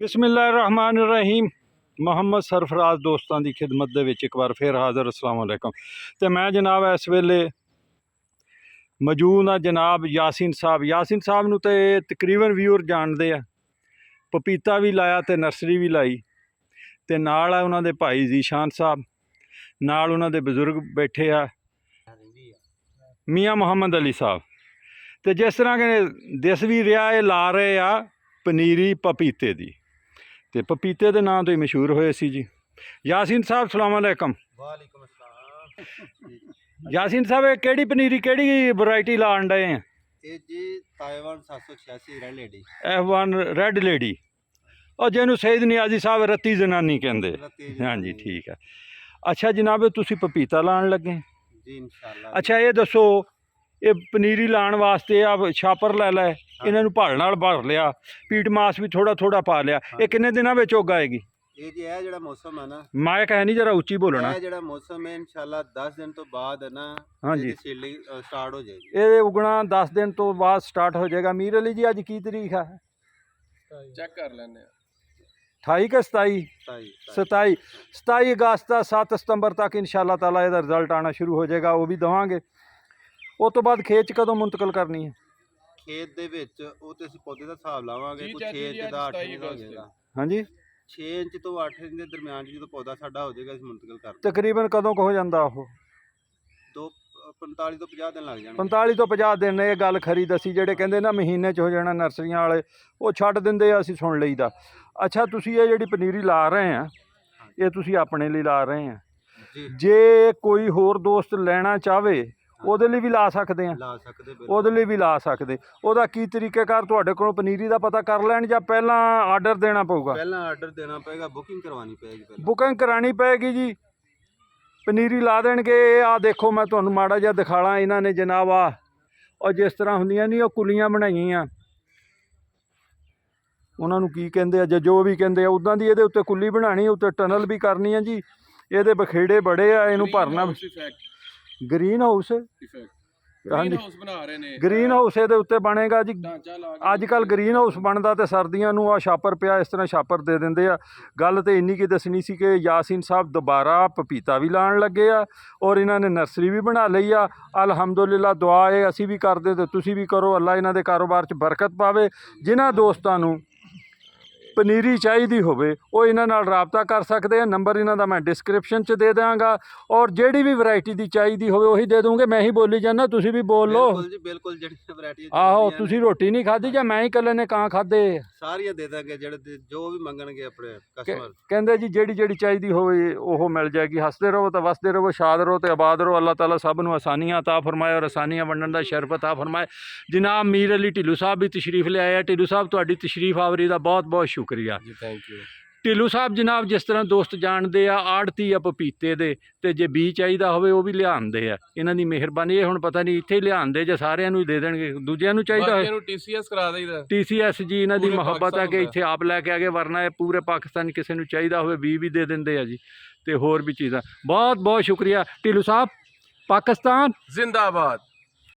बिस्मिल्लाहिर्रहमानिर्रहीम। मुहम्मद सरफराज दोस्तों की खिदमत दे विच एक बार फिर हाज़र। अस्सलाम वालेकुम। तो मैं जनाब इस वेले मौजूद हाँ जनाब यासीन साहब नूं ते तकरीबन व्यूअर जानते हैं। पपीता भी लाया तो नर्सरी भी लाई तो नाल है उन्होंने भाई जीशान साहब, नाल उन्होंने बजुर्ग बैठे आ मियाँ मुहम्मद अली साहब। तो जिस तरह के दिस भी रहा है ला रहे आ पनीरी पपीते की, तो पपीते के नाम तो ही मशहूर होए सी जी। यासीन साहब सलाम अलैकुम। वालेकुम अस्सलाम। यासीन साहब ये केड़ी पनीरी केड़ी वैरायटी लान डे हैं? ये जी Taiwan 786 red lady F1 red lady और जिन्होंने सईद नियाजी साहब रत्ती जनानी कहते। हाँ जी ठीक है। अच्छा जनाब तुसी पपीता लान लगे जी इंशाल्लाह। अच्छा ये दसो ये पनीरी लाने वास्ते आप छापर लै लै इन्हों भड़ नाल भर लिया, पीट मास भी थोड़ा थोड़ा पा लिया, ये किन्ने दिनों में उग आएगी? ये जी है जड़ा मौसम है ना, माइक है नहीं जरा उच्ची बोलना। ये जड़ा मौसम है इंशाल्लाह 10 दिन तो बाद है ना हाँ जी सीडलिंग स्टार्ट हो जाएगी। ये उगना 10 दिन तो बाद स्टार्ट हो जाएगा। मीर अली जी अज की तरीक है? चेक कर लेने 28 के 27 अगस्त 7 सितंबर तक इंशाल्लाह ताला ਇਹਦਾ रिजल्ट आना शुरू हो जाएगा। वो भी देवांगे। उस तो बाद खेत कदों मुंतकिल करनी है? खेत दे विच ਉਹ ਤੇ ਅਸੀਂ ਪੌਦੇ ਦਾ ਹਿਸਾਬ ਲਾਵਾਂਗੇ। ਕੁਝ 6 ਇੰਚ ਦਾ 8 ਇੰਚ ਹੋ ਜਾਏਗਾ। हाँ जी 6 ਇੰਚ ਤੋਂ 8 ਇੰਚ ਦੇ ਦਰਮਿਆਨ ਜਦੋਂ ਪੌਦਾ ਸਾਡਾ ਹੋ ਜਾਏਗਾ ਅਸੀਂ ਮੁੰਤਕਿਲ ਕਰ ਦਾਂਗੇ। तकरीबन कदों हो जाता वो? 45 ਤੋਂ 50 ਦਿਨ ਲੱਗ ਜਾਣਗੇ। 45 ਤੋਂ 50 दिन ये गल खरी दसी ਜਿਹੜੇ ਕਹਿੰਦੇ ਨਾ ਮਹੀਨੇ 'ਚ ਹੋ ਜਾਣਾ ਨਰਸਰੀਆਂ ਵਾਲੇ ਉਹ ਛੱਡ ਦਿੰਦੇ ਆ, ਅਸੀਂ ਸੁਣ ਲਈਦਾ। ਅੱਛਾ ਤੁਸੀਂ ਇਹ ਜਿਹੜੀ ਪਨੀਰੀ ਲਾ ਰਹੇ ਆ ਇਹ ਤੁਸੀਂ ਆਪਣੇ ਲਈ ਲਾ ਰਹੇ ਆ ਜੀ? ਜੇ ਕੋਈ ਹੋਰ ਦੋਸਤ ਲੈਣਾ ਚਾਹਵੇ ਉਹਦੇ ਲਈ ਵੀ ਲਾ ਸਕਦੇ ਆ? ਲਾ ਸਕਦੇ ਬਿਲਕੁਲ। ਉਹਦੇ ਲਈ ਵੀ ਲਾ ਸਕਦੇ। ਉਹਦਾ ਕੀ ਤਰੀਕੇਕਾਰ ਤੁਹਾਡੇ ਕੋਲੋਂ ਪਨੀਰੀ ਦਾ ਪਤਾ ਕਰ ਲੈਣ ਜਾਂ ਪਹਿਲਾਂ ਆਰਡਰ ਦੇਣਾ ਪਊਗਾ? ਪਹਿਲਾਂ ਆਰਡਰ ਦੇਣਾ ਪਏਗਾ, ਬੁਕਿੰਗ ਕਰਵਾਉਣੀ ਪਏਗੀ ਪਹਿਲਾਂ। ਬੁਕਿੰਗ ਕਰਾਣੀ ਪਏਗੀ ਜੀ। ਪਨੀਰੀ ਲਾ ਦੇਣਗੇ। ਆ ਦੇਖੋ ਮੈਂ ਤੁਹਾਨੂੰ ਮਾੜਾ ਜਿਹਾ ਦਿਖਾਲਾਂ। ਇਹਨਾਂ ਨੇ ਜਨਾਬ ਆ ਔਰ ਜਿਸ ਤਰ੍ਹਾਂ ਹੁੰਦੀਆਂ ਨਹੀਂ ਉਹ ਕੁਲੀਆਂ ਬਣਾਈਆਂ, ਉਹਨਾਂ ਨੂੰ ਕੀ ਕਹਿੰਦੇ ਆ ਜਾਂ ਜੋ ਵੀ ਕਹਿੰਦੇ ਆ ਉੱਦਾਂ ਦੀ ਇਹਦੇ ਉੱਤੇ ਕੁੱਲੀ ਬਣਾਉਣੀ, ਉੱਤੇ ਟਨਲ ਵੀ ਕਰਨੀ ਆ ਜੀ। ਇਹਦੇ ਬਖੇੜੇ ਬੜੇ ਆ, ਇਹਨੂੰ ਭਰਨਾ। ਗ੍ਰੀਨ ਹਾਊਸ ਹਾਂਜੀ ਬਣਾ ਰਹੇ ਨੇ। ਗ੍ਰੀਨ ਹਾਊਸ ਇਹਦੇ ਉੱਤੇ ਬਣੇਗਾ ਜੀ। ਅੱਜ ਕੱਲ੍ਹ ਗ੍ਰੀਨ ਹਾਊਸ ਬਣਦਾ ਤੇ ਸਰਦੀਆਂ ਨੂੰ ਆ ਛਾਪਰ ਪਿਆ ਇਸ ਤਰ੍ਹਾਂ ਛਾਪਰ ਦੇ ਦਿੰਦੇ ਆ। ਗੱਲ ਤੇ ਇੰਨੀ ਕੀ ਦੱਸਣੀ ਸੀ ਕਿ ਯਾਸੀਨ ਸਾਹਿਬ ਦੁਬਾਰਾ ਪਪੀਤਾ ਵੀ ਲਾਉਣ ਲੱਗੇ ਆ ਔਰ ਇਹਨਾਂ ਨੇ ਨਰਸਰੀ ਵੀ ਬਣਾ ਲਈ ਆ। ਅਲਹਮਦੁਲਿਲਾ ਦੁਆ ਇਹ ਅਸੀਂ ਵੀ ਕਰਦੇ ਤੇ ਤੁਸੀਂ ਵੀ ਕਰੋ। ਅੱਲਾ ਇਹਨਾਂ ਦੇ ਕਾਰੋਬਾਰ 'ਚ ਬਰਕਤ ਪਾਵੇ। ਜਿਨ੍ਹਾਂ ਦੋਸਤਾਂ ਨੂੰ ਪਨੀਰੀ ਚਾਹੀਦੀ ਹੋਵੇ ਉਹ ਇਹਨਾਂ ਨਾਲ ਰਾਬਤਾ ਕਰ ਸਕਦੇ ਆ। ਨੰਬਰ ਇਹਨਾਂ ਦਾ ਮੈਂ ਡਿਸਕ੍ਰਿਪਸ਼ਨ 'ਚ ਦੇ ਦਿਆਂਗਾ ਔਰ ਜਿਹੜੀ ਵੀ ਵੈਰਾਈਟੀ ਦੀ ਚਾਹੀਦੀ ਹੋਵੇ ਉਹੀ ਦੇ ਦੂੰਗੇ। ਮੈਂ ਹੀ ਬੋਲੀ ਜਾਂਦਾ, ਤੁਸੀਂ ਵੀ ਬੋਲ ਲਓ। ਬਿਲਕੁਲ ਜੀ ਬਿਲਕੁਲ। ਜਿਹੜੀ ਵੈਰਾਈਟੀ ਆਹੋ ਤੁਸੀਂ ਰੋਟੀ ਨਹੀਂ ਖਾਧੀ ਜਾਂ ਮੈਂ ਹੀ ਇਕੱਲੇ ਨੇ ਕਾਂ ਖਾਧੇ? ਸਾਰੀਆਂ ਦੇ ਦਾਂਗੇ ਜਿਹੜੇ ਜੋ ਵੀ ਮੰਗਣਗੇ ਆਪਣੇ ਕਸਟਮਰ। ਕਹਿੰਦੇ ਜੀ ਜਿਹੜੀ ਜਿਹੜੀ ਚਾਹੀਦੀ ਹੋਵੇ ਉਹ ਮਿਲ ਜਾਏਗੀ। ਹੱਸਦੇ ਰਹੋ ਤਾਂ ਵਸਦੇ ਰਹੋ, ਸ਼ਾਦ ਰਹੋ ਤੇ ਆਬਾਦ ਰਹੋ। ਅੱਲਾਹ ਤਾਲਾ ਸਭ ਨੂੰ ਆਸਾਨੀਆਂ ਅਤਾ ਫਰਮਾਏ ਔਰ ਆਸਾਨੀਆਂ ਵੰਡਣ ਦਾ ਸ਼ਰਫ ਅਤਾ ਫਰਮਾਏ। ਜਨਾਬ ਮੀਰ ਅਲੀ ਢਿੱਲੋਂ ਸਾਹਿਬ ਵੀ ਤਸ਼ਰੀਫ ਲਿਆਏ ਆ। ਢਿੱਲੋਂ ਸਾਹਿਬ ਤੁਹਾਡੀ ਤਸ਼ਰੀਫ ਆਵਰੀ ਦਾ ਬਹੁਤ ਬਹੁਤ ਸ਼ੁਕਰੀਆ ਜੀ। ਥੈਂਕ ਯੂ ਢਿੱਲੋਂ ਸਾਹਿਬ। ਜਨਾਬ ਜਿਸ ਤਰ੍ਹਾਂ ਦੋਸਤ ਜਾਣਦੇ ਆ ਆੜਤੀ ਆ ਪਪੀਤੇ ਦੇ, ਤੇ ਜੇ ਬੀ ਚਾਹੀਦਾ ਹੋਵੇ ਉਹ ਵੀ ਲਿਆਉਂਦੇ ਆ। ਇਹਨਾਂ ਦੀ ਮਿਹਰਬਾਨੀ। ਇਹ ਹੁਣ ਪਤਾ ਨਹੀਂ ਇੱਥੇ ਹੀ ਲਿਆਉਂਦੇ ਜਾਂ ਸਾਰਿਆਂ ਨੂੰ ਹੀ ਦੇ ਦੇਣਗੇ, ਦੂਜਿਆਂ ਨੂੰ ਚਾਹੀਦਾ ਹੋਵੇ TCS ਕਰਾ ਦੇਈਦਾ। TCS ਜੀ ਇਹਨਾਂ ਦੀ ਮੁਹੱਬਤ ਆ ਕਿ ਇੱਥੇ ਆਪ ਲੈ ਕੇ ਆ ਗਏ, ਵਰਨਾ ਇਹ ਪੂਰੇ ਪਾਕਿਸਤਾਨ ਕਿਸੇ ਨੂੰ ਚਾਹੀਦਾ ਹੋਵੇ ਬੀ ਵੀ ਦੇ ਦਿੰਦੇ ਆ ਜੀ, ਤੇ ਹੋਰ ਵੀ ਚੀਜ਼ਾਂ। ਬਹੁਤ ਬਹੁਤ ਸ਼ੁਕਰੀਆ ਢਿੱਲੋਂ ਸਾਹਿਬ। ਪਾਕਿਸਤਾਨ ਜ਼ਿੰਦਾਬਾਦ।